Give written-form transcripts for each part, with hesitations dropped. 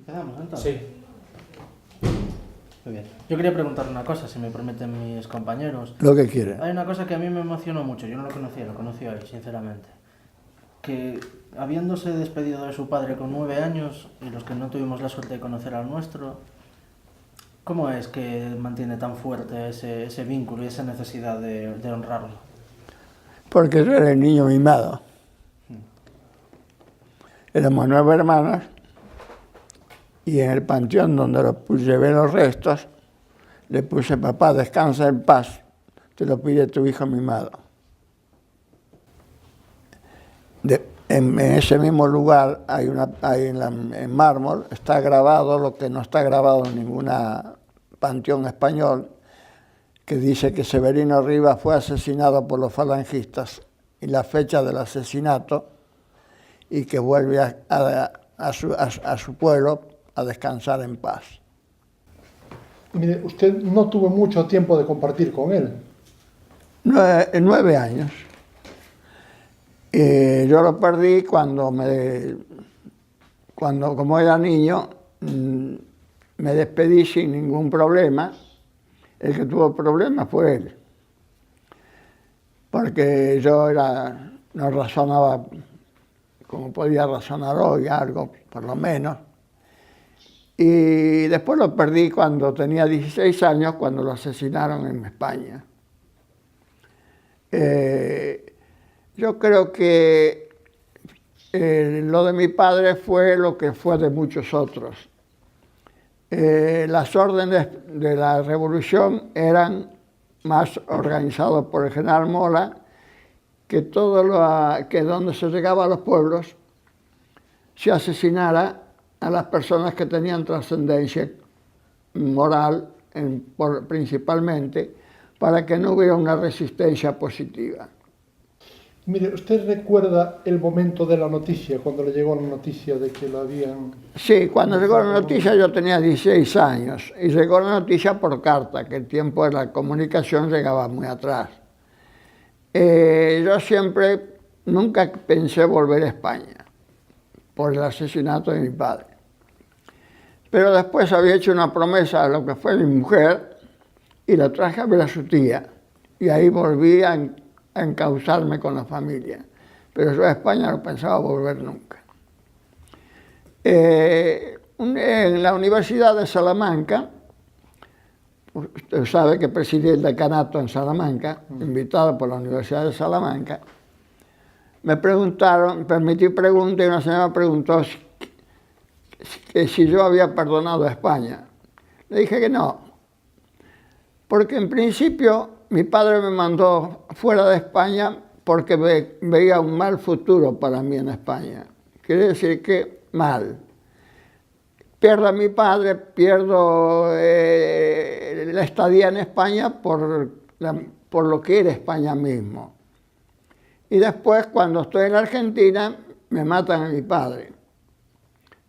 ¿Quedamos entonces? Sí. Muy bien. Yo quería preguntar una cosa, si me permiten mis compañeros. Lo que quiera. Hay una cosa que a mí me emocionó mucho, yo no lo conocía, lo conocí hoy, sinceramente. Que habiéndose despedido de su padre con 9 años, y los que no tuvimos la suerte de conocer al nuestro, ¿cómo es que mantiene tan fuerte ese vínculo y esa necesidad de honrarlo? Porque yo era el niño mimado. Éramos 9 hermanos y en el panteón donde llevé los restos le puse: papá, descansa en paz, te lo pide tu hijo mimado. En ese mismo lugar en mármol está grabado lo que no está grabado en ningún panteón español, que dice que Severino Rivas fue asesinado por los falangistas y la fecha del asesinato, y que vuelve a su pueblo a descansar en paz. Mire, usted no tuvo mucho tiempo de compartir con él. 9 años. Yo lo perdí cuando como era niño, me despedí sin ningún problema. El que tuvo problemas fue él. Porque yo no razonaba como podía razonar hoy, algo por lo menos. Y después lo perdí cuando tenía 16 años, cuando lo asesinaron en España. Yo creo que lo de mi padre fue lo que fue de muchos otros. Las órdenes de la revolución eran más organizadas por el general Mola, que que donde se llegaba a los pueblos se asesinara a las personas que tenían trascendencia moral, principalmente, para que no hubiera una resistencia positiva. Mire, ¿usted recuerda el momento de la noticia, cuando le llegó la noticia de que lo habían...? Sí, cuando llegó la noticia yo tenía 16 años y llegó la noticia por carta, que el tiempo de la comunicación llegaba muy atrás. Yo nunca pensé volver a España por el asesinato de mi padre. Pero después había hecho una promesa a lo que fue mi mujer y la traje a ver a su tía. Y ahí volví a encauzarme con la familia. Pero yo a España no pensaba volver nunca. En la Universidad de Salamanca, usted sabe que presidí el decanato en Salamanca, invitado por la Universidad de Salamanca, me permití preguntar, y una señora me preguntó si yo había perdonado a España. Le dije que no, porque en principio mi padre me mandó fuera de España porque veía un mal futuro para mí en España. Quiere decir que mal. Pierdo a mi padre, pierdo la estadía en España por lo que era España mismo. Y después, cuando estoy en Argentina, me matan a mi padre.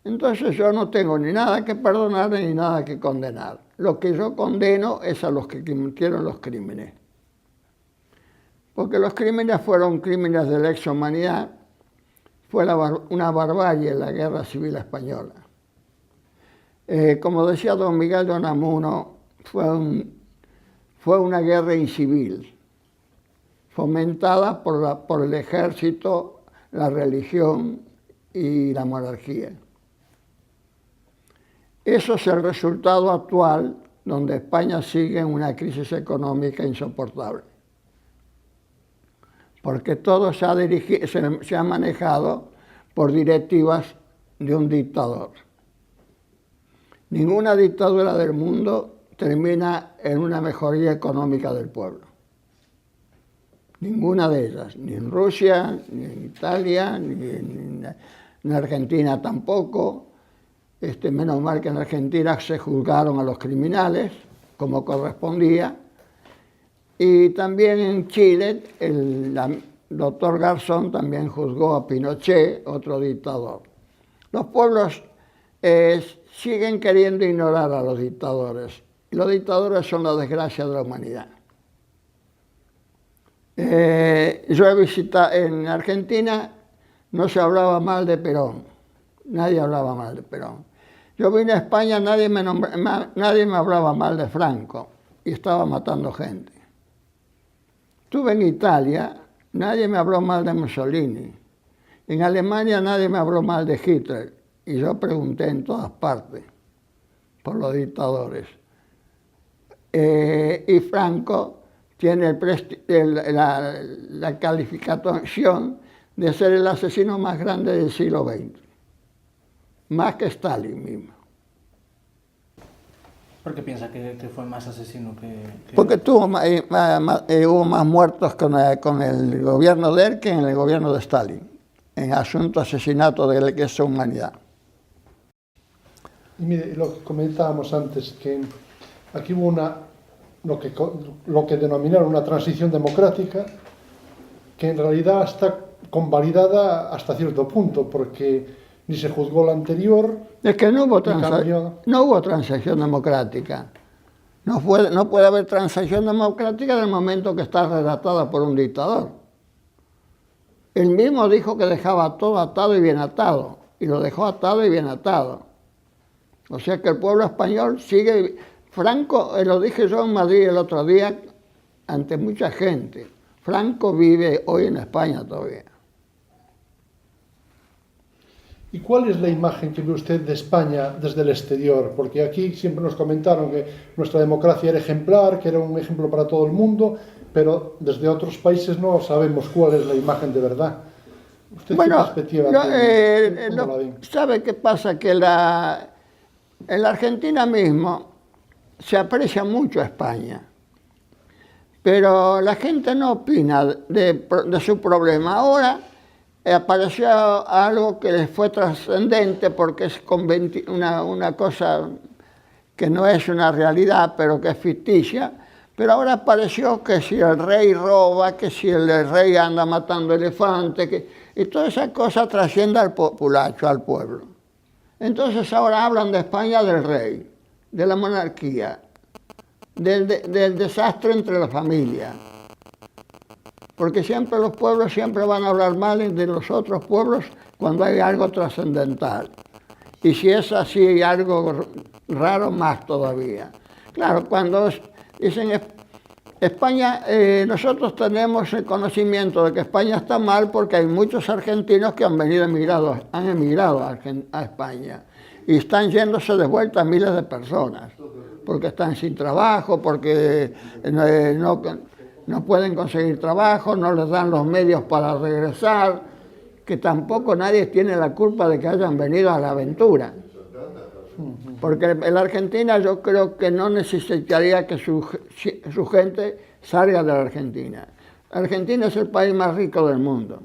Entonces yo no tengo ni nada que perdonar ni nada que condenar. Lo que yo condeno es a los que cometieron los crímenes. Porque los crímenes fueron crímenes de lesa humanidad. Fue una barbarie la Guerra Civil Española. Como decía don Miguel de Unamuno, fue una guerra incivil, fomentada por el ejército, la religión y la monarquía. Eso es el resultado actual, donde España sigue en una crisis económica insoportable. Porque todo se ha manejado por directivas de un dictador. Ninguna dictadura del mundo termina en una mejoría económica del pueblo. Ninguna de ellas, ni en Rusia, ni en Italia, ni en Argentina tampoco. Menos mal que en Argentina se juzgaron a los criminales, como correspondía. Y también en Chile, el doctor Garzón también juzgó a Pinochet, otro dictador. Los pueblos siguen queriendo ignorar a los dictadores. Y los dictadores son la desgracia de la humanidad. Yo he visitado en Argentina, no se hablaba mal de Perón. Nadie hablaba mal de Perón. Yo vine a España, nadie me hablaba mal de Franco y estaba matando gente. Estuve en Italia, nadie me habló mal de Mussolini. En Alemania nadie me habló mal de Hitler. Y yo pregunté en todas partes por los dictadores. Y Franco tiene la calificación de ser el asesino más grande del siglo XX. Más que Stalin mismo. ¿Por qué piensa que fue más asesino que...? Porque hubo más muertos con el gobierno de él que en el gobierno de Stalin, en asunto asesinato de lesa humanidad. Y mire, lo que comentábamos antes, que aquí hubo lo que denominaron una transición democrática, que en realidad está convalidada hasta cierto punto, porque ni se juzgó la anterior. Es que no hubo transición democrática. No puede haber transición democrática en el momento que está redactada por un dictador. Él mismo dijo que dejaba todo atado y bien atado, y lo dejó atado y bien atado. O sea que el pueblo español sigue... Franco, lo dije yo en Madrid el otro día, ante mucha gente, Franco vive hoy en España todavía. ¿Y cuál es la imagen que ve usted de España desde el exterior? Porque aquí siempre nos comentaron que nuestra democracia era ejemplar, que era un ejemplo para todo el mundo, pero desde otros países no sabemos cuál es la imagen de verdad. ¿Usted qué perspectiva tiene? ¿Sabe qué pasa? Que en la Argentina mismo se aprecia mucho a España, pero la gente no opina de su problema. Ahora apareció algo que les fue trascendente porque es una cosa que no es una realidad, pero que es ficticia. Pero ahora apareció que si el rey roba, que si el rey anda matando elefantes, y toda esa cosa trasciende al populacho, al pueblo. Entonces ahora hablan de España del rey, de la monarquía, del desastre entre la familia. Porque siempre los pueblos van a hablar mal de los otros pueblos cuando hay algo trascendental. Y si es así, hay algo raro, más todavía. Claro, cuando dicen España, nosotros tenemos el conocimiento de que España está mal porque hay muchos argentinos que han emigrado a España. Y están yéndose de vuelta miles de personas. Porque están sin trabajo, porque no pueden conseguir trabajo, no les dan los medios para regresar, que tampoco nadie tiene la culpa de que hayan venido a la aventura. Porque en la Argentina yo creo que no necesitaría que su gente salga de la Argentina. Argentina es el país más rico del mundo.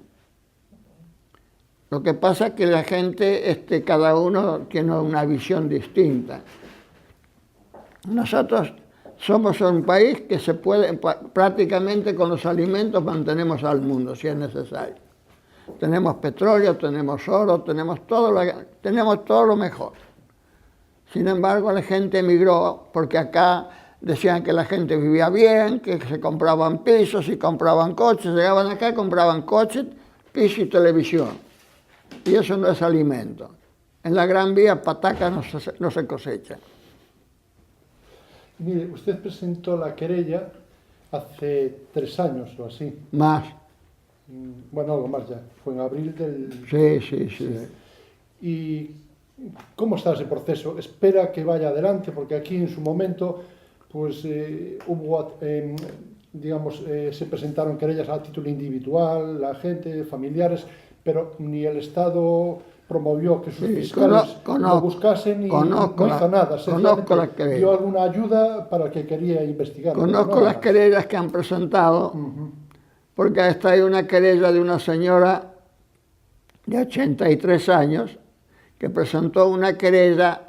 Lo que pasa es que la gente, cada uno tiene una visión distinta. Nosotros somos un país que se puede, prácticamente con los alimentos mantenemos al mundo, si es necesario. Tenemos petróleo, tenemos oro, tenemos todo lo mejor. Sin embargo, la gente emigró porque acá decían que la gente vivía bien, que se compraban pisos y compraban coches. Llegaban acá, compraban coches, piso y televisión. Y eso no es alimento. En la Gran Vía, patacas no se cosechan. Mire, usted presentó la querella hace 3 años o así. Más. Bueno, algo más ya. Fue en abril del... Sí. ¿Y cómo está ese proceso? ¿Espera que vaya adelante? Porque aquí en su momento, pues hubo, se presentaron querellas a título individual, la gente, familiares, pero ni el Estado promovió que sus fiscales lo buscasen y no hizo nada. Dio alguna ayuda para el que quería investigar. Conozco las querellas que han presentado, porque hasta hay una querella de una señora de 83 años que presentó una querella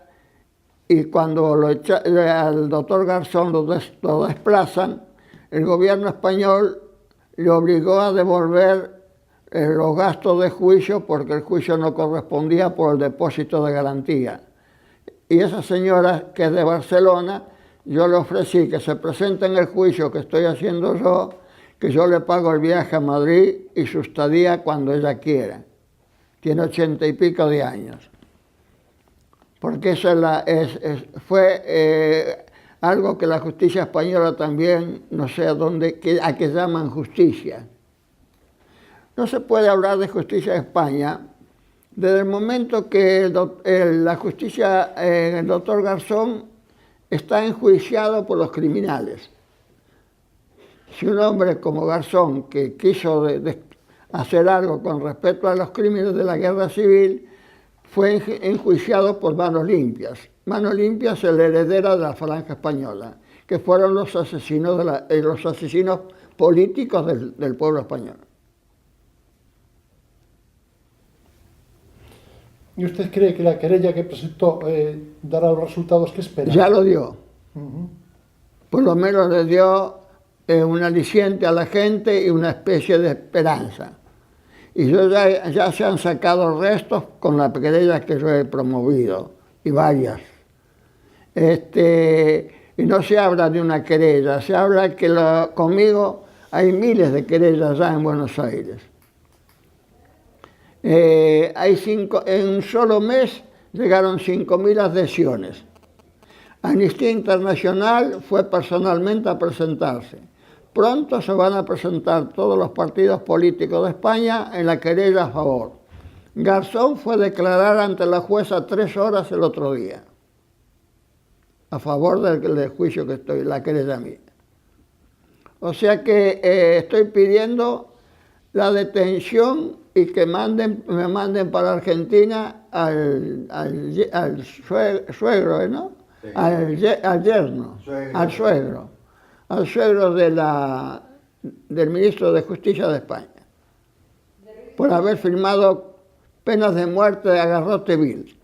y cuando al doctor Garzón lo desplazan, el gobierno español le obligó a devolver los gastos de juicio porque el juicio no correspondía por el depósito de garantía. Y esa señora, que es de Barcelona, yo le ofrecí que se presente en el juicio que estoy haciendo yo, que yo le pago el viaje a Madrid y su estadía cuando ella quiera. Tiene 80 y pico de años. porque eso fue algo que la justicia española también, no sé a qué llaman justicia. No se puede hablar de justicia de España desde el momento que la justicia, el doctor Garzón está enjuiciado por los criminales. Si un hombre como Garzón, que quiso hacer algo con respecto a los crímenes de la guerra civil, fue enjuiciado por Manos Limpias. Manos Limpias es la heredera de la Falange Española, que fueron los asesinos políticos del pueblo español. ¿Y usted cree que la querella que presentó dará los resultados que espera? Ya lo dio. Por lo menos le dio un aliciente a la gente y una especie de esperanza. Y ya se han sacado restos con la querella que yo he promovido, y varias. Y no se habla de una querella, se habla que conmigo hay miles de querellas ya en Buenos Aires. En un solo mes llegaron 5.000 adhesiones. Amnistía Internacional fue personalmente a presentarse. Pronto se van a presentar todos los partidos políticos de España en la querella a favor. Garzón fue a declarar ante la jueza 3 horas el otro día, a favor del juicio la querella mía. O sea que estoy pidiendo la detención y que me manden para Argentina al suegro, ¿no? Sí. Al yerno, al suegro del ministro de Justicia de España, por haber firmado penas de muerte de agarrote vil.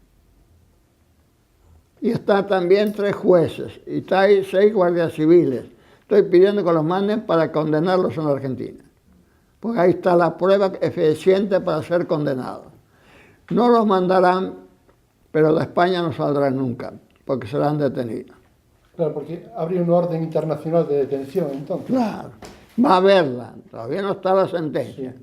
Y están también 3 jueces, y hay 6 guardias civiles. Estoy pidiendo que los manden para condenarlos en Argentina, porque ahí está la prueba eficiente para ser condenados. No los mandarán, pero de España no saldrán nunca, porque serán detenidos. Claro, porque habría una orden internacional de detención, entonces. Claro, va a haberla, todavía no está la sentencia. Sí.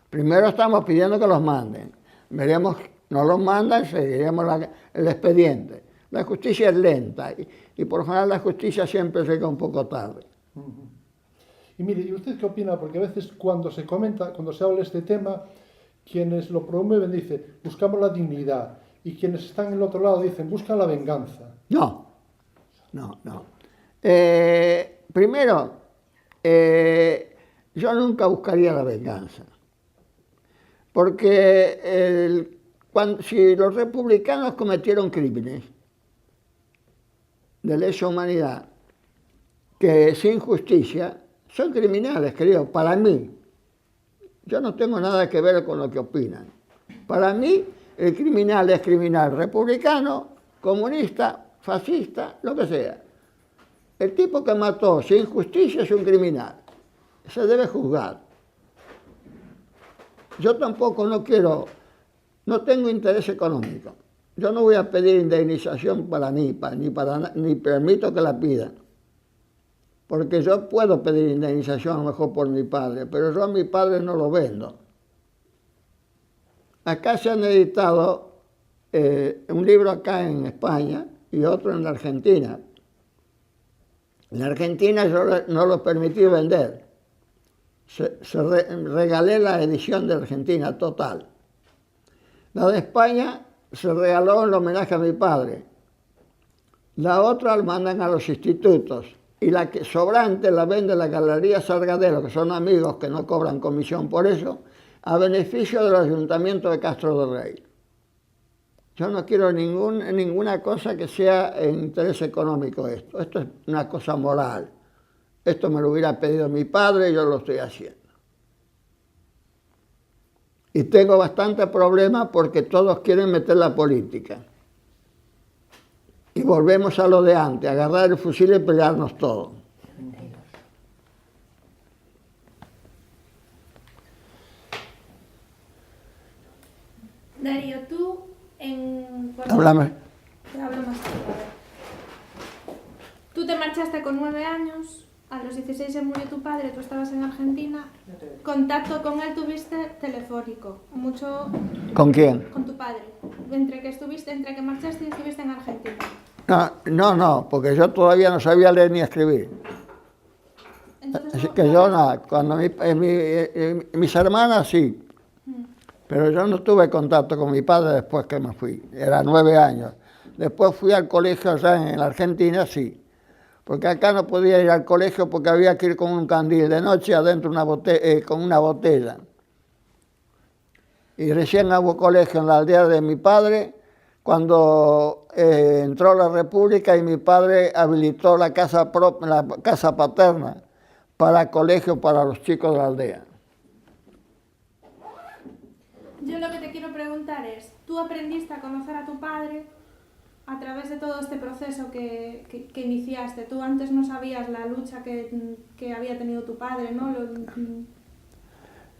Primero estamos pidiendo que los manden. Veremos, no los mandan, seguiremos el expediente. La justicia es lenta y por lo general la justicia siempre llega un poco tarde. Y mire, ¿y usted qué opina? Porque a veces cuando se habla de este tema, quienes lo promueven dicen, buscamos la dignidad, y quienes están en el otro lado dicen, buscan la venganza. No. Primero, yo nunca buscaría la venganza, porque si los republicanos cometieron crímenes de lesa humanidad, que sin justicia, son criminales, creo, para mí. Yo no tengo nada que ver con lo que opinan. Para mí, el criminal es criminal republicano, comunista, fascista, lo que sea. El tipo que mató sin justicia es un criminal. Se debe juzgar. Yo tampoco no tengo interés económico. Yo no voy a pedir indemnización para ni permito que la pidan. Porque yo puedo pedir indemnización a lo mejor por mi padre, pero yo a mi padre no lo vendo. Acá se han editado un libro acá en España y otro en la Argentina. En la Argentina yo no lo permití vender. Regalé la edición de Argentina total. La de España se regaló en homenaje a mi padre. La otra la mandan a los institutos. Y la que sobrante la vende la Galería Sargadelo, que son amigos que no cobran comisión por eso, a beneficio del Ayuntamiento de Castro del Rey. Yo no quiero ninguna cosa que sea en interés económico esto. Esto es una cosa moral. Esto me lo hubiera pedido mi padre y yo lo estoy haciendo. Y tengo bastante problema porque todos quieren meter la política. Y volvemos a lo de antes, agarrar el fusil y pelearnos todos. Darío, tú Háblame. Te hablo más claro. Tú te marchaste con 9 años a los 16 se murió tu padre, tú estabas en Argentina, contacto con él tuviste telefónico, mucho ¿Con quién? con tu padre, entre que marchaste y estuviste en Argentina. No, porque yo todavía no sabía leer ni escribir. Entonces, Así que yo no, cuando mis hermanas sí, pero yo no tuve contacto con mi padre después que me fui, era 9 años. Después fui al colegio allá en la Argentina, sí, porque acá no podía ir al colegio porque había que ir con un candil de noche adentro con una botella. Y recién hubo colegio en la aldea de mi padre cuando entró la República y mi padre habilitó la casa paterna para colegio para los chicos de la aldea. yo lo que te quiero preguntar es, ¿tú aprendiste a conocer a tu padre a través de todo este proceso que iniciaste? Tú antes no sabías la lucha que había tenido tu padre, ¿no?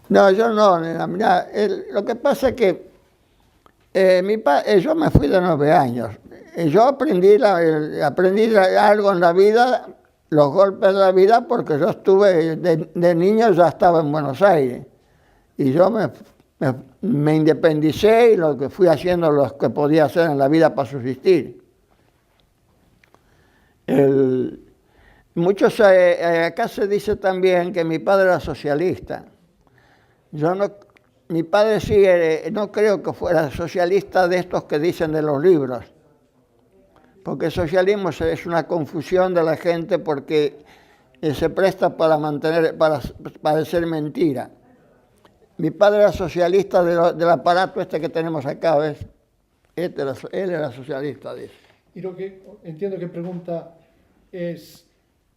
No, yo no. Mira, lo que pasa es que yo me fui de 9 años. Yo aprendí algo en la vida, los golpes de la vida, porque yo estuve, de niño ya estaba en Buenos Aires. Y yo me independicé y lo que fui haciendo lo que podía hacer en la vida para subsistir. Acá se dice también que mi padre era socialista. Mi padre sí, no creo que fuera socialista de estos que dicen de los libros, porque el socialismo es una confusión de la gente porque se presta para decir mentira. Mi padre era socialista del aparato este que tenemos acá, ¿ves? Él era socialista de eso. Y lo que entiendo que pregunta es,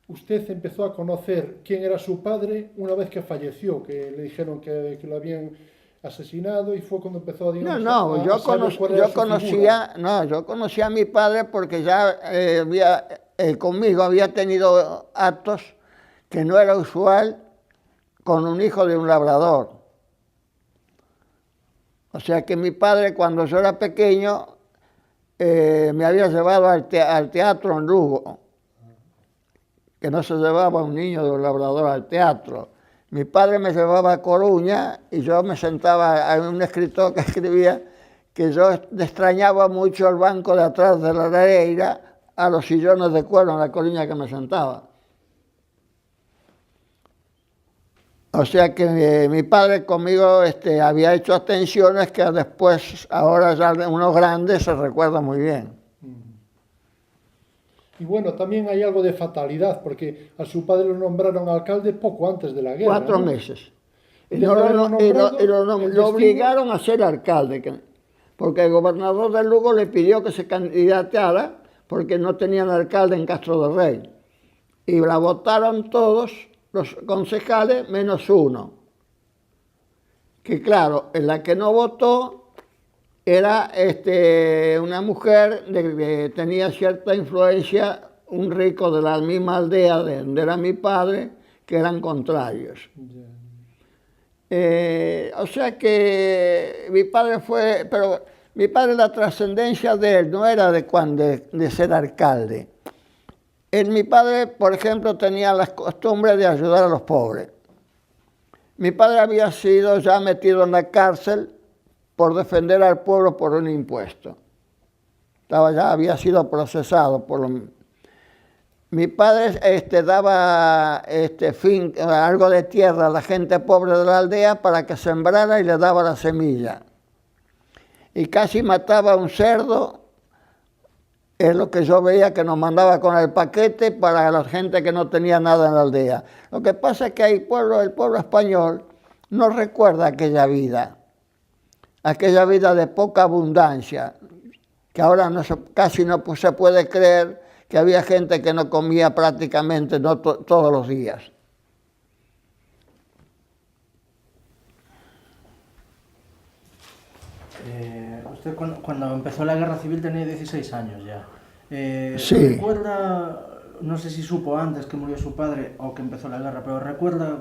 usted empezó a conocer quién era su padre una vez que falleció, que le dijeron que lo habían asesinado y fue cuando empezó, digamos, yo conocía a mi padre porque ya conmigo había tenido actos que no era usual con un hijo de un labrador. O sea que mi padre, cuando yo era pequeño, me había llevado al teatro en Lugo, que no se llevaba un niño de un labrador al teatro. Mi padre me llevaba a Coruña y yo me sentaba a un escritor que escribía que yo extrañaba mucho el banco de atrás de la lareira a los sillones de cuero en la Coruña que me sentaba. O sea que mi padre conmigo había hecho atenciones que después, ahora ya unos grandes, se recuerda muy bien. Y bueno, también hay algo de fatalidad, porque a su padre lo nombraron alcalde poco antes de la guerra. 4 meses. Y lo obligaron a ser alcalde, porque el gobernador de Lugo le pidió que se candidateara porque no tenían alcalde en Castro del Rey. Y la votaron todos los concejales menos uno. Que claro, en la que no votó era una mujer que tenía cierta influencia, un rico de la misma aldea donde era mi padre, que eran contrarios. O sea que mi padre pero mi padre, la trascendencia de él no era de ser alcalde. Mi padre, por ejemplo, tenía la costumbre de ayudar a los pobres. Mi padre había sido ya metido en la cárcel por defender al pueblo por un impuesto. Había sido procesado Mi padre daba algo de tierra a la gente pobre de la aldea para que sembrara y le daba la semilla. Y casi mataba a un cerdo, es lo que yo veía que nos mandaba con el paquete para la gente que no tenía nada en la aldea. Lo que pasa es que el pueblo español no recuerda aquella vida de poca abundancia, que ahora casi no se puede creer que había gente que no comía prácticamente todos los días. Usted cuando empezó la guerra civil tenía 16 años ya. Sí. ¿Recuerda, no sé si supo antes que murió su padre o que empezó la guerra, pero recuerda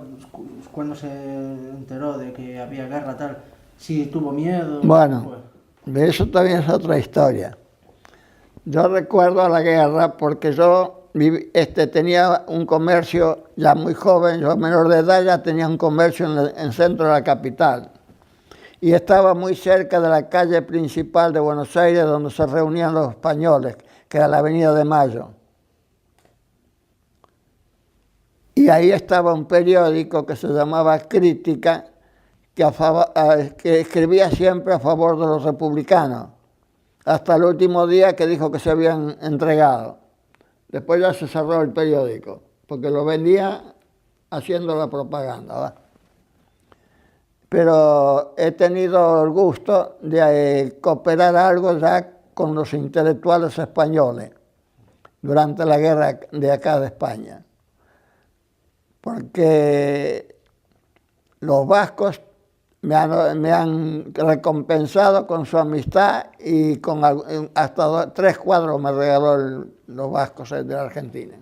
cuando se enteró de que había guerra tal, si tuvo miedo? Bueno, de eso también es otra historia. Yo recuerdo a la guerra porque yo tenía un comercio ya muy joven, yo menor de edad ya tenía un comercio en el centro de la capital. Y estaba muy cerca de la calle principal de Buenos Aires donde se reunían los españoles, que era la Avenida de Mayo. Y ahí estaba un periódico que se llamaba Crítica, que escribía siempre a favor de los republicanos, hasta el último día que dijo que se habían entregado. Después ya se cerró el periódico, porque lo vendía haciendo la propaganda, ¿verdad? Pero he tenido el gusto de cooperar algo ya con los intelectuales españoles durante la guerra de acá de España. Porque los vascos me han recompensado con su amistad y con hasta 3 cuadros me regaló los vascos de la Argentina.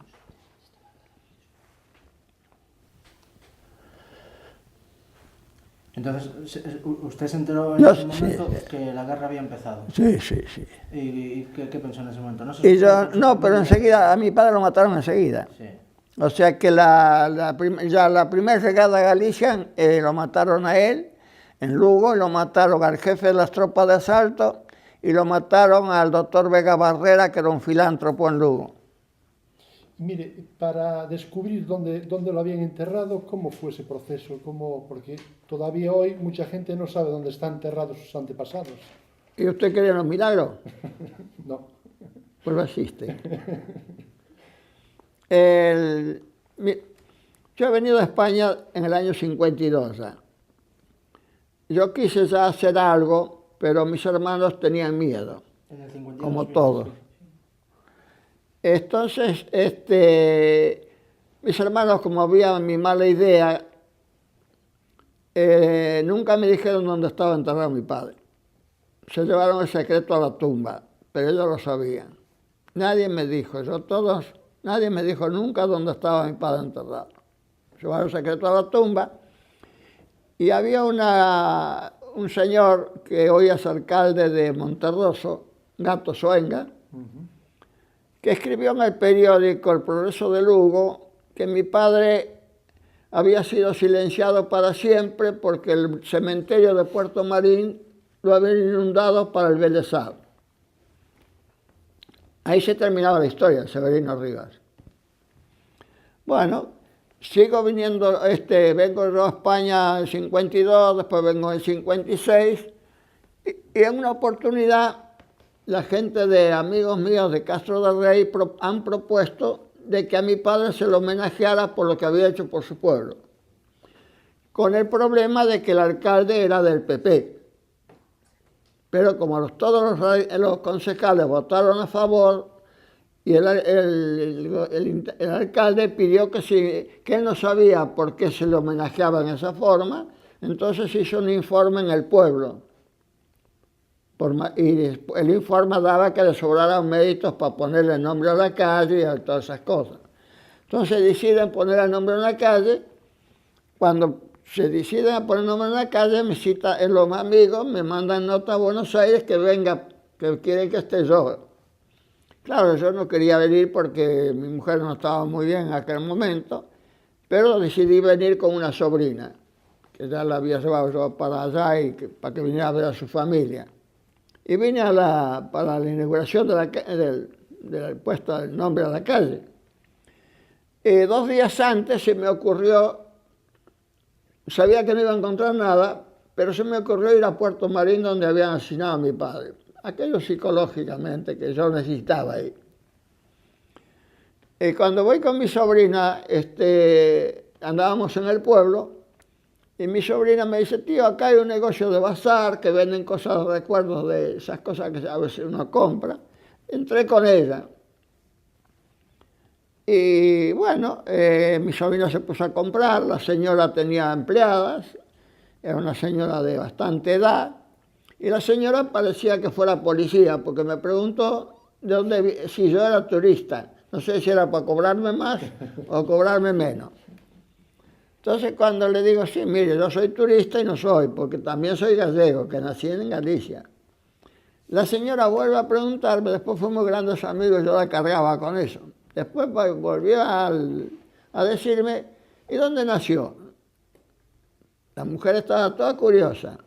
Entonces, ¿usted se enteró en ese momento que la guerra había empezado? Sí. ¿Y qué pensó en ese momento? No, pero enseguida, a mi padre lo mataron enseguida. Sí. O sea que la primera llegada a Galicia lo mataron a él, en Lugo, y lo mataron al jefe de las tropas de asalto, y lo mataron al doctor Vega Barrera, que era un filántropo en Lugo. Mire, para descubrir dónde lo habían enterrado, ¿cómo fue ese proceso? Porque todavía hoy mucha gente no sabe dónde están enterrados sus antepasados. ¿Y usted quería los milagros? No. Pues no existe. Yo he venido a España en el año 52 ya. Yo quise ya hacer algo, pero mis hermanos tenían miedo, En el 52, como todos. Entonces, mis hermanos, como había mi mala idea, nunca me dijeron dónde estaba enterrado mi padre. Se llevaron el secreto a la tumba, pero ellos lo sabían. Nadie me dijo, nadie me dijo nunca dónde estaba mi padre enterrado. Se llevaron el secreto a la tumba y había un señor que hoy es alcalde de Monterroso, Gato Soenga, que escribió en el periódico El Progreso de Lugo que mi padre había sido silenciado para siempre porque el cementerio de Puerto Marín lo habían inundado para el Bélezad. Ahí se terminaba la historia de Severino Rivas. Bueno, sigo viniendo, vengo yo a España en 52, después vengo en 56, y en una oportunidad la gente de amigos míos de Castro del Rey han propuesto de que a mi padre se lo homenajeara por lo que había hecho por su pueblo, con el problema de que el alcalde era del PP. Pero como todos los concejales votaron a favor, y el alcalde pidió que él no sabía por qué se le homenajeaba en esa forma, entonces hizo un informe en el pueblo. Y el informe daba que le sobraran méritos para ponerle el nombre a la calle y a todas esas cosas. Entonces deciden poner el nombre en la calle. Cuando se deciden a poner el nombre en la calle, me citan los amigos, me mandan nota a Buenos Aires que venga, que quieren que esté yo. Claro, yo no quería venir porque mi mujer no estaba muy bien en aquel momento, pero decidí venir con una sobrina, que ya la había llevado yo para allá y para que viniera a ver a su familia. Y vine para la inauguración del puesto del nombre a la calle. 2 días antes se me ocurrió, sabía que no iba a encontrar nada, pero se me ocurrió ir a Puerto Marín donde habían asesinado a mi padre. Aquello psicológicamente que yo necesitaba ahí. Cuando voy con mi sobrina, andábamos en el pueblo, y mi sobrina me dice, tío, acá hay un negocio de bazar que venden cosas, recuerdos de esas cosas que a veces uno compra. Entré con ella. Y bueno, mi sobrina se puso a comprar, la señora tenía empleadas, era una señora de bastante edad, y la señora parecía que fuera policía, porque me preguntó si yo era turista. No sé si era para cobrarme más o cobrarme menos. Entonces cuando le digo, sí, mire, yo soy turista y no soy, porque también soy gallego, que nací en Galicia. La señora vuelve a preguntarme, después fuimos grandes amigos, yo la cargaba con eso. Después volvió a decirme, ¿y dónde nació? La mujer estaba toda curiosa.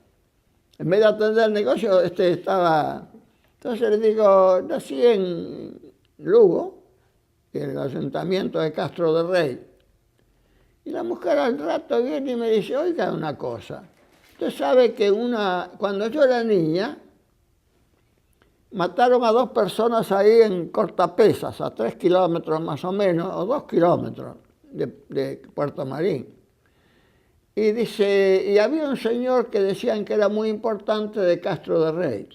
En vez de atender el negocio, estaba... Entonces le digo, nací en Lugo, en el ayuntamiento de Castro de Rey. Y la mujer al rato viene y me dice, oiga una cosa, usted sabe que cuando yo era niña, mataron a 2 personas ahí en Cortapesas, a 3 kilómetros más o menos, o 2 kilómetros de Puerto Marín. Y dice, y había un señor que decían que era muy importante de Castro de Rey.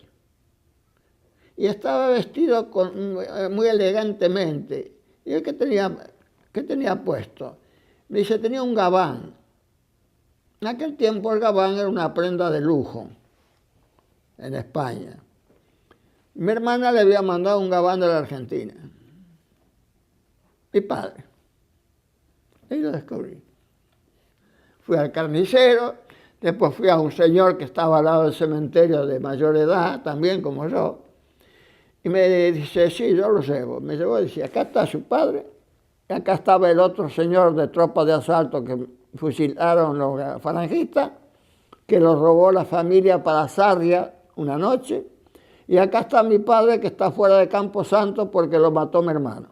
Y estaba vestido muy elegantemente. ¿Y él qué tenía puesto? Me dice, tenía un gabán. En aquel tiempo el gabán era una prenda de lujo en España. Mi hermana le había mandado un gabán de la Argentina. Mi padre. Ahí lo descubrí. Fui al carnicero, después fui a un señor que estaba al lado del cementerio de mayor edad, también como yo, y me dice, sí, yo lo llevo. Me llevó y decía, acá está su padre, y acá estaba el otro señor de tropa de asalto que fusilaron los falangistas, que lo robó la familia para Sarria una noche, y acá está mi padre que está fuera de Camposanto porque lo mató mi hermano.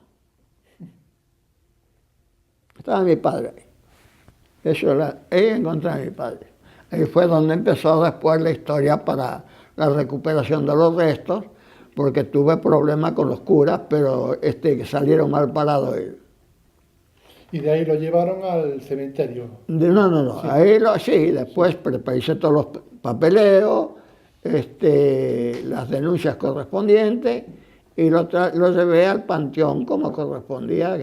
Estaba mi padre ahí. Ahí encontré a mi padre. Ahí fue donde empezó después la historia para la recuperación de los restos, porque tuve problemas con los curas, pero que salieron mal parados ellos. Y de ahí lo llevaron al cementerio. No. Sí. Sí, después hice todos los papeleos, las denuncias correspondientes, y lo llevé al panteón como correspondía,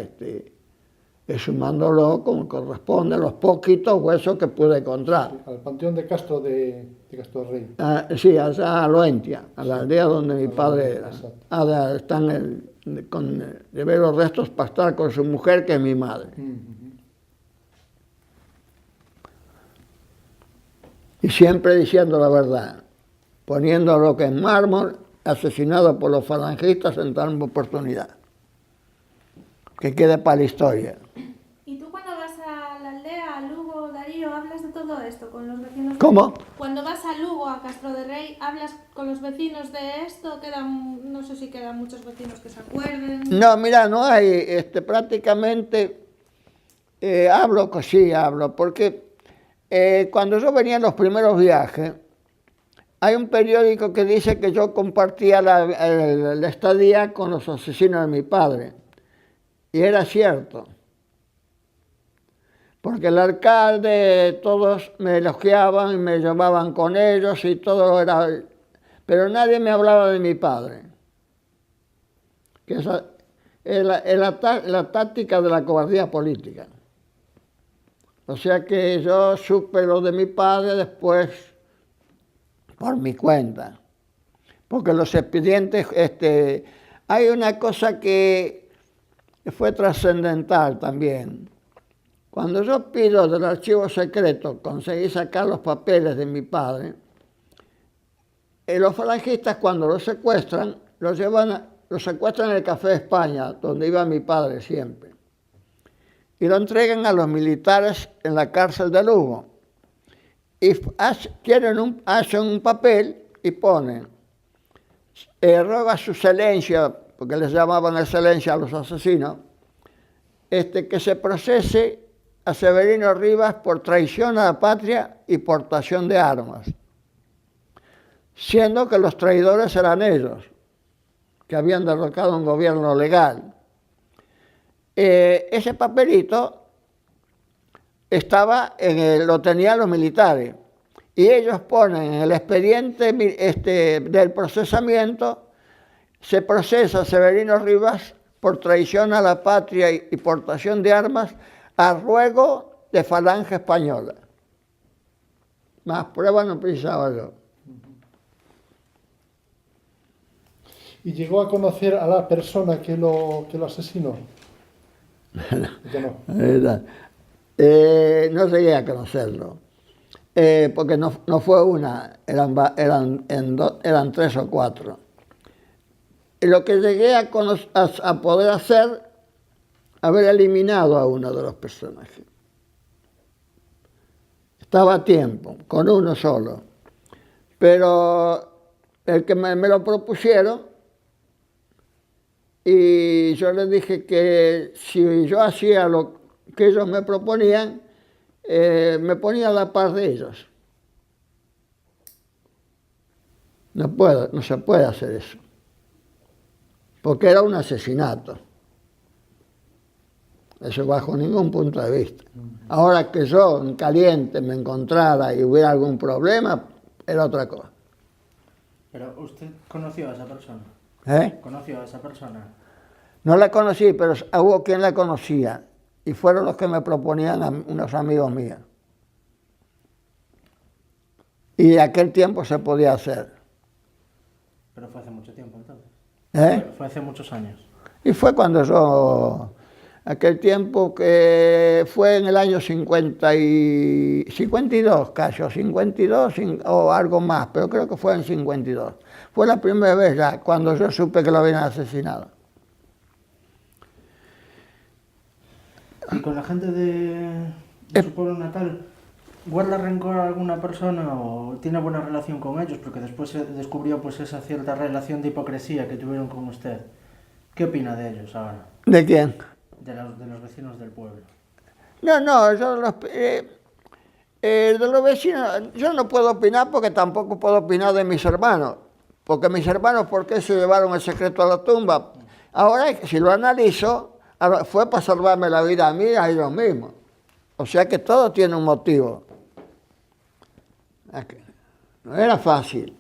exhumándolo como corresponde, los poquitos huesos que pude encontrar. Sí, al panteón de Castro de Castro de Rey. Sí, allá a Loentia, a la aldea donde mi padre era. Están llevé los restos para estar con su mujer, que es mi madre. Y siempre diciendo la verdad, poniendo lo que es mármol, asesinado por los falangistas en tal oportunidad. Que quede para la historia. ¿Y tú cuando vas a la aldea, a Lugo, Darío, hablas de todo esto con los vecinos? ¿Cómo? Cuando vas a Lugo, a Castro de Rey, ¿hablas con los vecinos de esto? No sé si quedan muchos vecinos que se acuerden. No, mira, no hay, prácticamente hablo, porque cuando yo venía en los primeros viajes, hay un periódico que dice que yo compartía la estadía con los asesinos de mi padre. Y era cierto, porque el alcalde, todos me elogiaban y me llevaban con ellos y todo era... Pero nadie me hablaba de mi padre. Que esa es la táctica de la cobardía política. O sea que yo supe lo de mi padre después por mi cuenta. Porque los expedientes, hay una cosa que fue trascendental también. Cuando yo pido del archivo secreto conseguir sacar los papeles de mi padre, los falangistas cuando lo secuestran, lo secuestran en el Café de España, donde iba mi padre siempre, y lo entregan a los militares en la cárcel de Lugo. Y hacen un papel y ponen, roga su excelencia, porque les llamaban excelencia a los asesinos, que se procese a Severino Rivas por traición a la patria y portación de armas, siendo que los traidores eran ellos, que habían derrocado un gobierno legal. Ese papelito lo tenían los militares, y ellos ponen en el expediente del procesamiento, se procesa a Severino Rivas por traición a la patria y portación de armas a ruego de Falange Española. Más pruebas no precisaba yo. ¿Y llegó a conocer a la persona que lo asesinó? ¿Ya no? No llegué a conocerlo, porque no fue una, eran 3 o 4. Lo que llegué a poder hacer haber eliminado a uno de los personajes. Estaba a tiempo, con uno solo. Pero el que me lo propusieron, y yo les dije que si yo hacía lo que ellos me proponían, me ponía a la par de ellos. No se puede hacer eso, porque era un asesinato. Eso bajo ningún punto de vista. Ahora que yo en caliente me encontrara y hubiera algún problema, era otra cosa. Pero usted conoció a esa persona. ¿Conoció a esa persona? No la conocí, pero hubo quien la conocía. Y fueron los que me proponían a unos amigos míos. Y de aquel tiempo se podía hacer. Pero fue hace mucho tiempo entonces. ¿Eh? Fue hace muchos años. Y fue cuando yo, aquel tiempo que fue en el año 52 casi, o 52 o algo más, pero creo que fue en 52. Fue la primera vez ya cuando yo supe que lo habían asesinado. ¿Y con la gente de su pueblo natal, guarda rencor a alguna persona o tiene buena relación con ellos? Porque después se descubrió pues esa cierta relación de hipocresía que tuvieron con usted. ¿Qué opina de ellos ahora? ¿De quién? De los vecinos del pueblo. No, yo de los vecinos, yo no puedo opinar porque tampoco puedo opinar de mis hermanos. Porque mis hermanos, ¿por qué se llevaron el secreto a la tumba? Ahora, si lo analizo, fue para salvarme la vida a mí y a ellos mismos. O sea que todo tiene un motivo. No era fácil.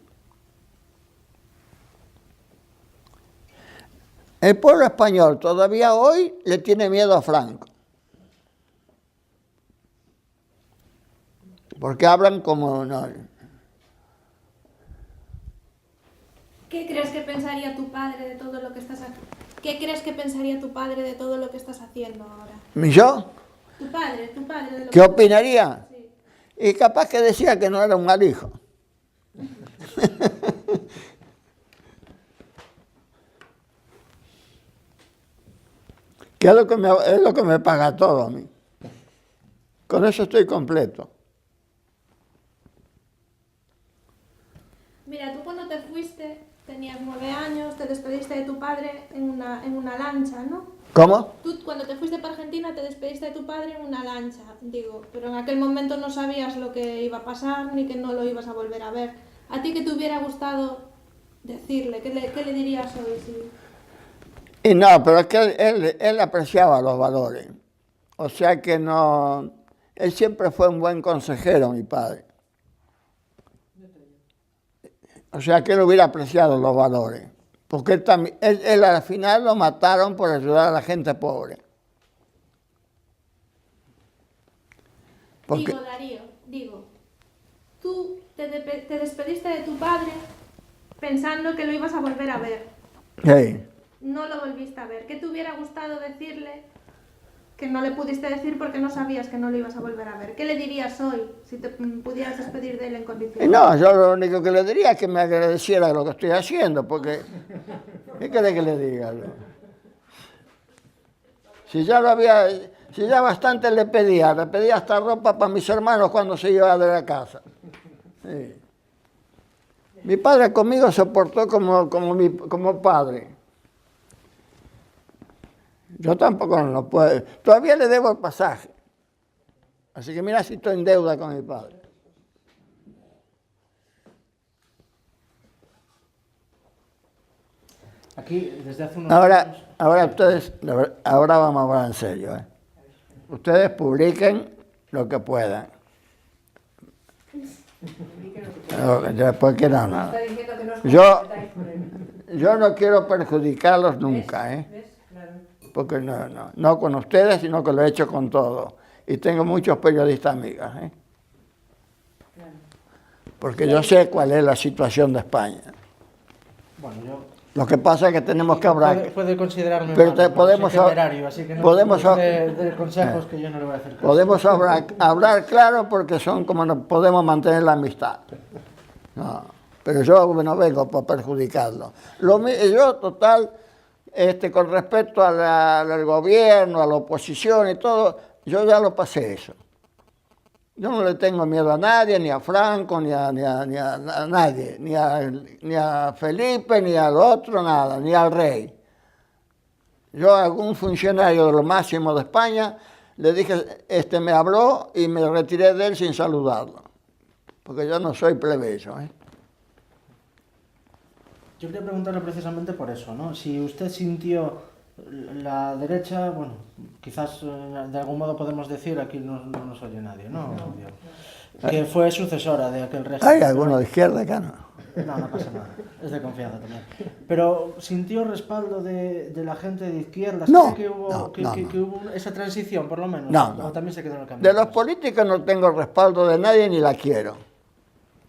El pueblo español todavía hoy le tiene miedo a Franco. Porque hablan como... No. ¿Qué crees que pensaría tu padre de todo lo que estás haciendo? ¿Qué crees que pensaría tu padre de todo lo que estás haciendo ahora? ¿Yo? Tu padre de lo ¿Qué opinaría? Sí. Y capaz que decía que no era un mal hijo. Que es lo que me paga todo a mí. Con eso estoy completo. Mira, tú cuando te fuiste, tenías 9 años, te despediste de tu padre en una lancha, ¿no? ¿Cómo? Tú cuando te fuiste para Argentina te despediste de tu padre en una lancha, digo, pero en aquel momento no sabías lo que iba a pasar ni que no lo ibas a volver a ver. ¿A ti qué te hubiera gustado decirle? ¿Qué le dirías hoy? Y no, pero es que él apreciaba los valores. O sea que no... Él siempre fue un buen consejero, mi padre. O sea que él hubiera apreciado los valores. Porque él al final lo mataron por ayudar a la gente pobre. Porque... Digo, Darío, tú te despediste de tu padre pensando que lo ibas a volver a ver. Sí. No lo volviste a ver. ¿Qué te hubiera gustado decirle que no le pudiste decir porque no sabías que no lo ibas a volver a ver? ¿Qué le dirías hoy si te pudieras despedir de él en condiciones? No, yo lo único que le diría es que me agradeciera lo que estoy haciendo, porque ¿qué quiere que le diga? Si ya bastante le pedía hasta ropa para mis hermanos cuando se iba de la casa. Sí. Mi padre conmigo se portó como padre. Yo tampoco no lo puedo. Todavía le debo el pasaje. Así que mira si estoy en deuda con mi padre. Aquí, desde hace unos Ahora años... ahora vamos a hablar en serio. Ustedes publiquen lo que puedan. Después que no. Yo no quiero perjudicarlos nunca, porque no con ustedes, sino que lo he hecho con todos. Y tengo muchos periodistas amigos, porque yo sé cuál es la situación de España. Bueno, Lo que pasa es que tenemos que hablar. Puede considerarme pero malo, podemos soy temerario, así que no podemos de consejos que yo no le voy a hacer caso. Podemos hablar claro porque son como podemos mantener la amistad. No, pero yo no vengo para perjudicarlo. Yo, total, con respecto al gobierno, a la oposición y todo, yo ya lo pasé eso. Yo no le tengo miedo a nadie, ni a Franco, ni a nadie, ni a Felipe, ni al otro, nada, ni al rey. Yo a algún funcionario de lo máximo de España le dije, me habló y me retiré de él sin saludarlo, porque yo no soy plebeyo, ¿eh? Yo quería preguntarle precisamente por eso, ¿no? Si usted sintió la derecha, bueno, quizás de algún modo podemos decir, aquí no nos oye nadie, ¿no? Que fue sucesora de aquel régimen. Hay alguno de izquierda acá, ¿no? No pasa nada, es de confianza también. Pero ¿sintió respaldo de la gente de izquierda? No, que hubo, que hubo esa transición, por lo menos? No. ¿O también se quedó en el camino? De los políticos no tengo respaldo de nadie ni la quiero,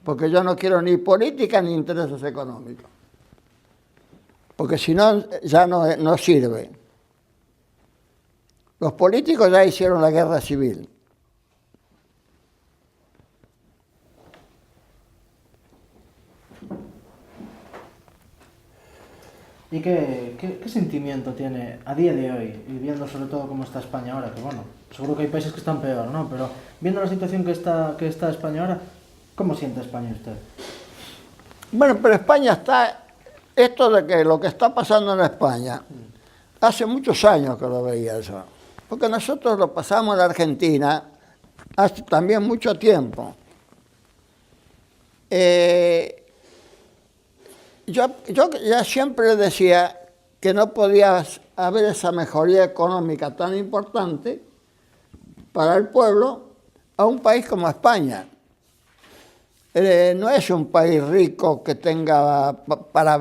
porque yo no quiero ni política ni intereses económicos, porque si no, ya no sirve. Los políticos ya hicieron la guerra civil. ¿Y qué sentimiento tiene a día de hoy, y viendo sobre todo cómo está España ahora? Que bueno, seguro que hay países que están peor, ¿no? Pero viendo la situación que está España ahora, ¿cómo siente España usted? Bueno, pero España está... Esto de que lo que está pasando en España, hace muchos años que lo veía yo. Porque nosotros lo pasamos en Argentina hace también mucho tiempo. Yo ya siempre decía que no podía haber esa mejoría económica tan importante para el pueblo a un país como España. No es un país rico que tenga para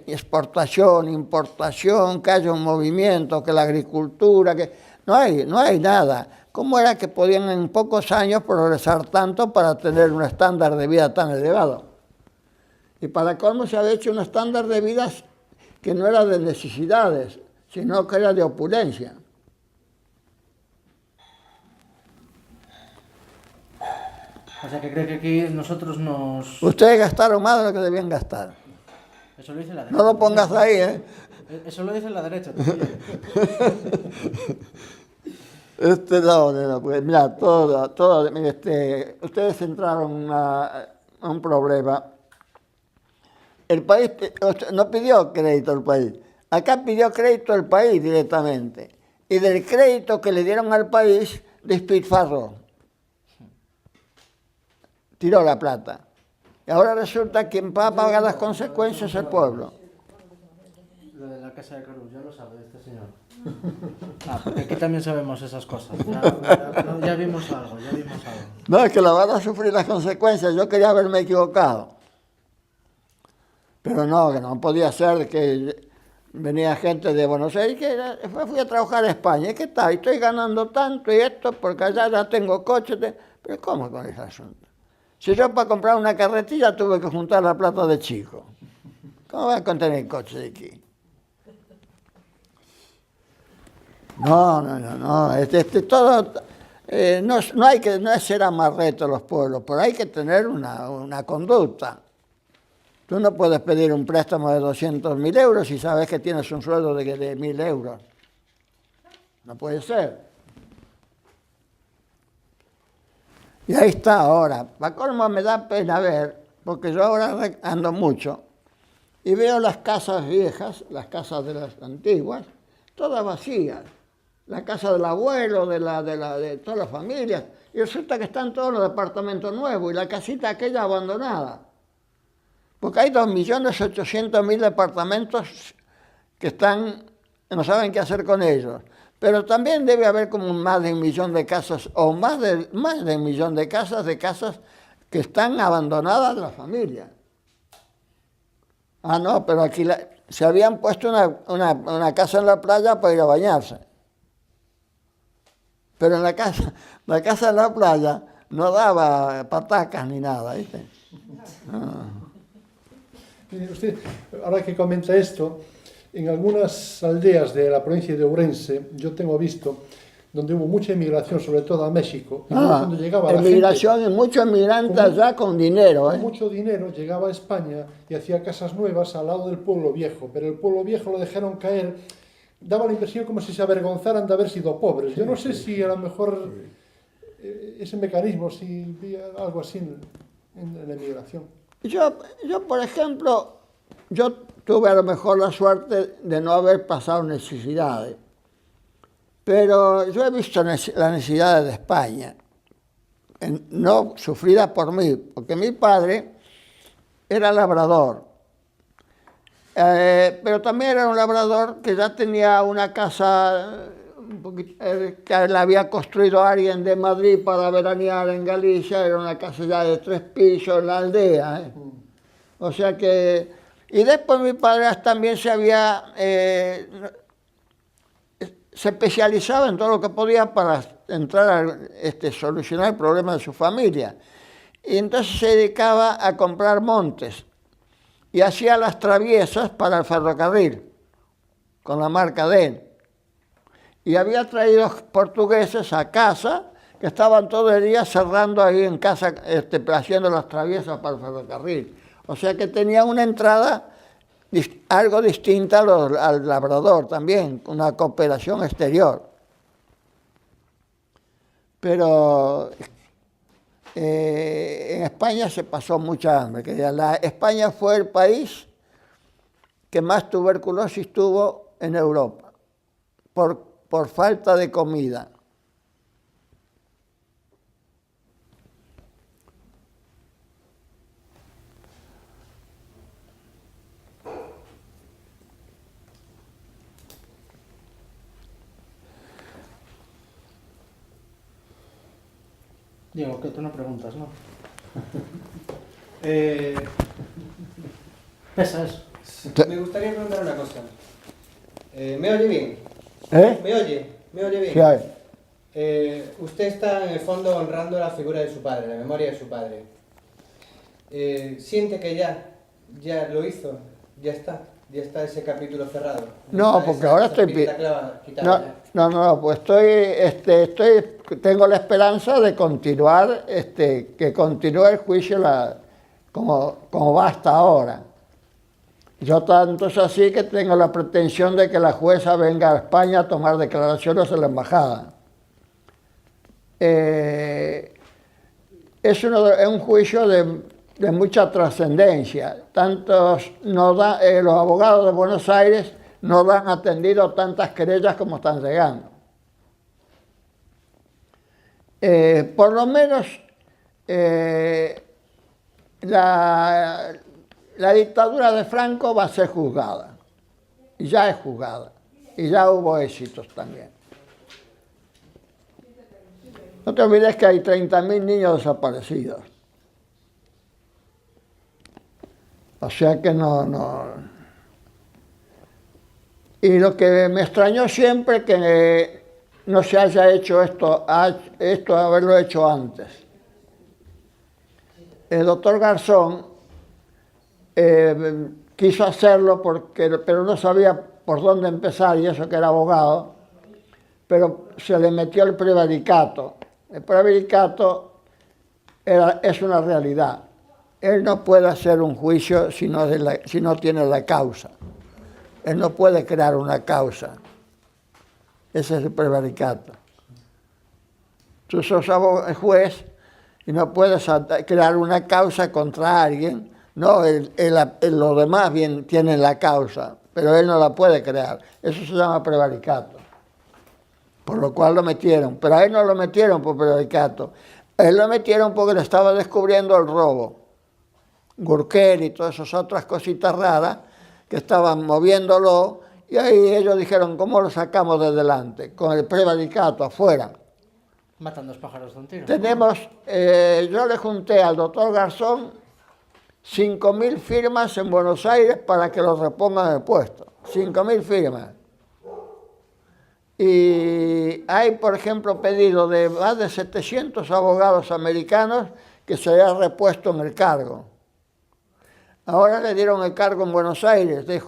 exportación, importación, que haya un movimiento, que la agricultura, que no hay nada. ¿Cómo era que podían en pocos años progresar tanto para tener un estándar de vida tan elevado? Y para colmo se había hecho un estándar de vida que no era de necesidades, sino que era de opulencia. O sea, que cree que aquí nosotros nos... Ustedes gastaron más de lo que debían gastar. Eso lo dice la derecha. No lo pongas ahí, ¿eh? Eso lo dice la derecha también. No, pues mira, ustedes entraron a un problema. El país no pidió crédito al país. Acá pidió crédito el país directamente. Y del crédito que le dieron al país, despilfarró. Tiró la plata. Y ahora resulta que quien va a pagar las consecuencias es el pueblo. Lo de la casa de Carlos, ya lo sabe este señor. Porque aquí también sabemos esas cosas. Ya vimos algo. No, es que la van a sufrir las consecuencias. Yo quería haberme equivocado. Pero no, que no podía ser que venía gente de Buenos Aires que fui a trabajar a España. ¿Y qué tal? Estoy ganando tanto y esto porque allá ya tengo coche. Pero ¿cómo con ese asunto? Si yo para comprar una carretilla tuve que juntar la plata de chico, ¿cómo voy a contener el coche de aquí? No. Todo, no es ser amarreto los pueblos, pero hay que tener una conducta. Tú no puedes pedir un préstamo de 200.000 euros si sabes que tienes un sueldo de 1.000 euros. No puede ser. Y ahí está ahora. Para colmo me da pena ver, porque yo ahora ando mucho, y veo las casas viejas, las casas de las antiguas, todas vacías. La casa del abuelo, de todas las familias. Y resulta que están todos los departamentos nuevos y la casita aquella abandonada. Porque hay 2.800.000 departamentos que no saben qué hacer con ellos. Pero también debe haber como más de 1 millón de casas, o más de 1 millón de casas que están abandonadas de la familia. Ah, no, pero aquí se habían puesto una casa en la playa para ir a bañarse. Pero en la casa en la playa no daba patacas ni nada, ¿viste? No. Usted, ahora que comenta esto, en algunas aldeas de la provincia de Ourense, yo tengo visto donde hubo mucha inmigración, sobre todo a México. Y luego cuando llegaba la emigración gente y muchos emigrantes allá con dinero. con mucho dinero, llegaba a España y hacía casas nuevas al lado del pueblo viejo, pero el pueblo viejo lo dejaron caer, daba la impresión como si se avergonzaran de haber sido pobres. Yo no sé si a lo mejor ese mecanismo, si vi algo así en la inmigración. Yo, por ejemplo, yo tuve a lo mejor la suerte de no haber pasado necesidades, pero yo he visto las necesidades de España, no sufridas por mí, porque mi padre era labrador, pero también era un labrador que ya tenía una casa que la había construido alguien de Madrid para veranear en Galicia, era una casa ya de 3 pisos en la aldea. O sea que... Y después mi padre también se especializaba en todo lo que podía para entrar a solucionar el problema de su familia. Y entonces se dedicaba a comprar montes y hacía las traviesas para el ferrocarril, con la marca de él. Y había traído portugueses a casa que estaban todo el día cerrando ahí en casa, haciendo las traviesas para el ferrocarril. O sea que tenía una entrada algo distinta al labrador también, una cooperación exterior. Pero en España se pasó mucha hambre. España fue el país que más tuberculosis tuvo en Europa, por falta de comida. Diego, que tú no preguntas, ¿no? Esa es. Me gustaría preguntar una cosa. ¿Me oye bien? ¿Me oye bien? Sí, a ver. Usted está en el fondo honrando la figura de su padre, la memoria de su padre. ¿Siente que ya lo hizo? Ya está ese capítulo cerrado? No, porque ahora estoy... No, pues tengo la esperanza de continuar, que continúe el juicio como va hasta ahora. Yo tanto es así que tengo la pretensión de que la jueza venga a España a tomar declaraciones en la embajada. Es un juicio de mucha trascendencia. Los abogados de Buenos Aires no han atendido tantas querellas como están llegando. Por lo menos la dictadura de Franco va a ser juzgada, y ya es juzgada, y ya hubo éxitos también. No te olvides que hay 30.000 niños desaparecidos. O sea que no. Y lo que me extrañó siempre que no se haya hecho esto haberlo hecho antes. El doctor Garzón quiso hacerlo pero no sabía por dónde empezar, y eso que era abogado, pero se le metió el prevaricato. El prevaricato es una realidad. Él no puede hacer un juicio si no tiene la causa. Él no puede crear una causa. Ese es el prevaricato. Tú sos juez y no puedes crear una causa contra alguien. No, los demás bien tienen la causa, pero él no la puede crear. Eso se llama prevaricato. Por lo cual lo metieron. Pero a él no lo metieron por prevaricato. A él lo metieron porque le estaba descubriendo el robo. Gürtel y todas esas otras cositas raras que estaban moviéndolo, y ahí ellos dijeron, ¿cómo lo sacamos de delante? Con el prevaricato afuera. Matan 2 pájaros de un tiro. Yo le junté al doctor Garzón 5.000 firmas en Buenos Aires para que lo repongan en el puesto. 5.000 firmas. Y hay, por ejemplo, pedido de más de 700 abogados americanos que se haya repuesto en el cargo. Ahora le dieron el cargo en Buenos Aires de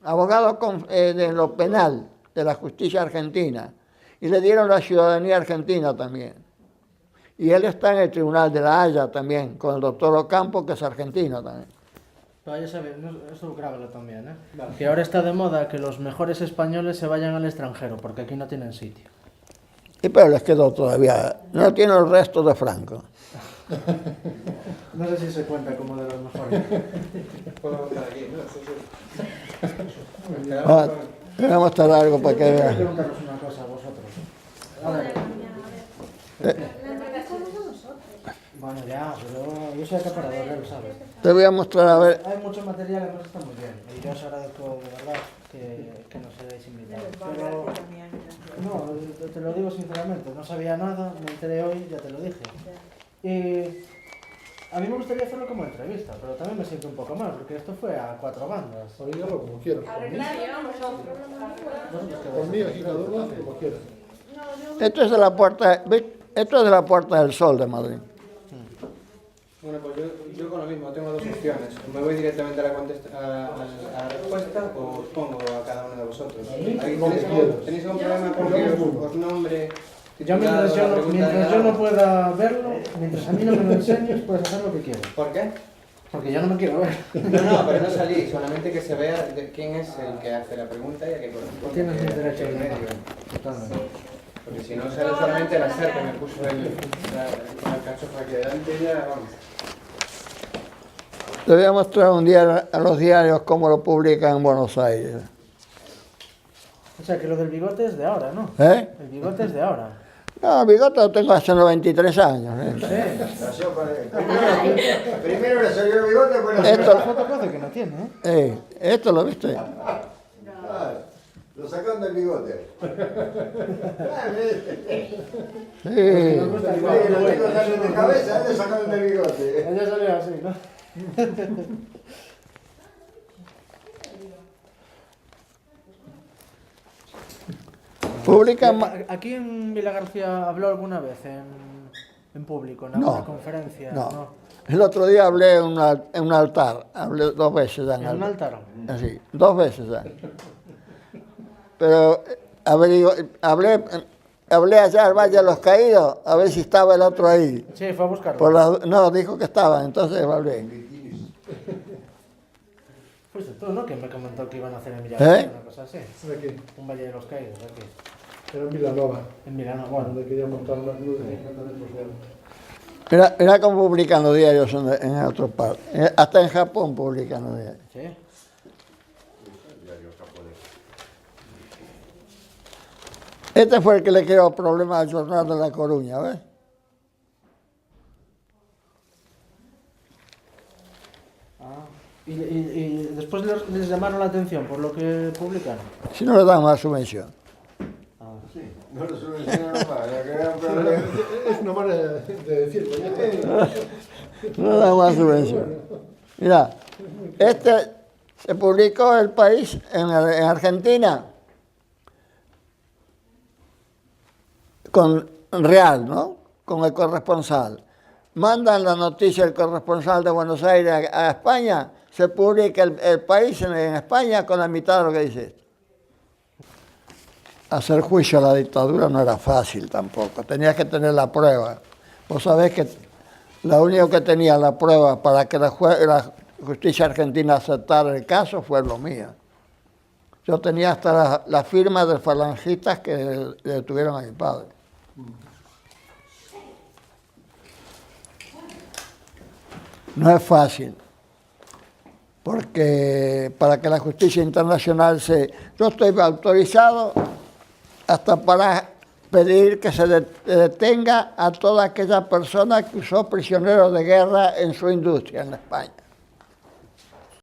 abogado de lo penal, de la justicia argentina, y le dieron la ciudadanía argentina también. Y él está en el Tribunal de la Haya también, con el doctor Ocampo, que es argentino también. Pero ya sabes, eso grábalo también, ¿eh? Vale. Que ahora está de moda que los mejores españoles se vayan al extranjero, porque aquí no tienen sitio. Y pero les quedó todavía, no tiene el resto de Franco. No sé si se cuenta como de los mejores. Voy a mostrar algo para que Quiero vean. preguntaros una cosa a vosotros. A ver. La entrevistamos a nosotros. Bueno, ya, pero yo soy acaparador, ya lo sabes. Te voy a mostrar, a ver. Hay mucho material, además está muy bien. Y yo os agradezco de verdad que nos hayáis invitado. Pero, no, te lo digo sinceramente, no sabía nada, me enteré hoy, ya te lo dije. Y a mí me gustaría hacerlo como entrevista, pero también me siento un poco mal, porque esto fue a 4 bandas. Oígalo como quieras. Por mí, aquí cada uno hace como quiera. Esto es de la Puerta, esto es de la Puerta del Sol de Madrid. Bueno, pues yo con lo mismo, tengo dos opciones. Me voy directamente a la respuesta o os pongo a cada uno de vosotros. ¿Tenéis algún problema con que os nombre? Yo mientras yo no pueda verlo, mientras a mí no me lo enseñes, puedes hacer lo que quieras. ¿Por qué? Porque yo no me quiero ver. No, pero no salí, solamente que se vea de quién es el que hace la pregunta y a qué corresponde. Tienes el derecho el de medio. Totalmente. Porque si no sale solamente la SER que me puso el alcanzo aquí delante ya, vamos. Te voy a mostrar un día a los diarios cómo lo publican en Buenos Aires. O sea, que lo del bigote es de ahora, ¿no? ¿Eh? El bigote es de ahora. No, el bigote lo tengo hace 93 años. Sí. Primero le salió el bigote, después le Esto, La foto parece que no tiene, ¿eh? esto lo viste. lo sacaron del bigote. Sí. Los chicos salen de cabeza, le sacaron del bigote. Ella salió así, ¿no? Publican. ¿Aquí en Vila García habló alguna vez en público, en alguna conferencia? No. El otro día hablé en un altar, hablé 2 veces ya. ¿En un altar? Así, 2 veces ya. Pero hablé allá al Valle de los Caídos, a ver si estaba el otro ahí. Sí, fue a buscarlo. No, dijo que estaba, entonces hablé. Fuiste tú, ¿no? Que me comentó que iban a hacer en Vila García, una cosa así. ¿De qué? Un Valle de los Caídos, aquí. Era en Vilanova, En Milano, bueno. donde quería montar unas nubes de social. Mira cómo publican los diarios en otro país. Hasta en Japón publican los diarios. Sí. Este fue el que le creó problemas al Jornal de La Coruña, ¿ves? Y después les llamaron la atención por lo que publicaron. Si no le dan más subvención. No lo solucionaron más, ya que era un problema. Es una manera de decirlo. No le dan más subvención. Mira, este se publicó El País en Argentina con Real, ¿no? Con el corresponsal. Mandan la noticia el corresponsal de Buenos Aires a España, se publica el País en España con la mitad de lo que dice esto. Hacer juicio a la dictadura no era fácil tampoco, tenías que tener la prueba. Vos sabés que lo único que tenía la prueba para que la justicia argentina aceptara el caso fue lo mío. Yo tenía hasta la firma de falangistas que le detuvieron a mi padre. No es fácil, porque para que la justicia internacional yo estoy autorizado hasta para pedir que se detenga a toda aquella persona que usó prisioneros de guerra en su industria en España.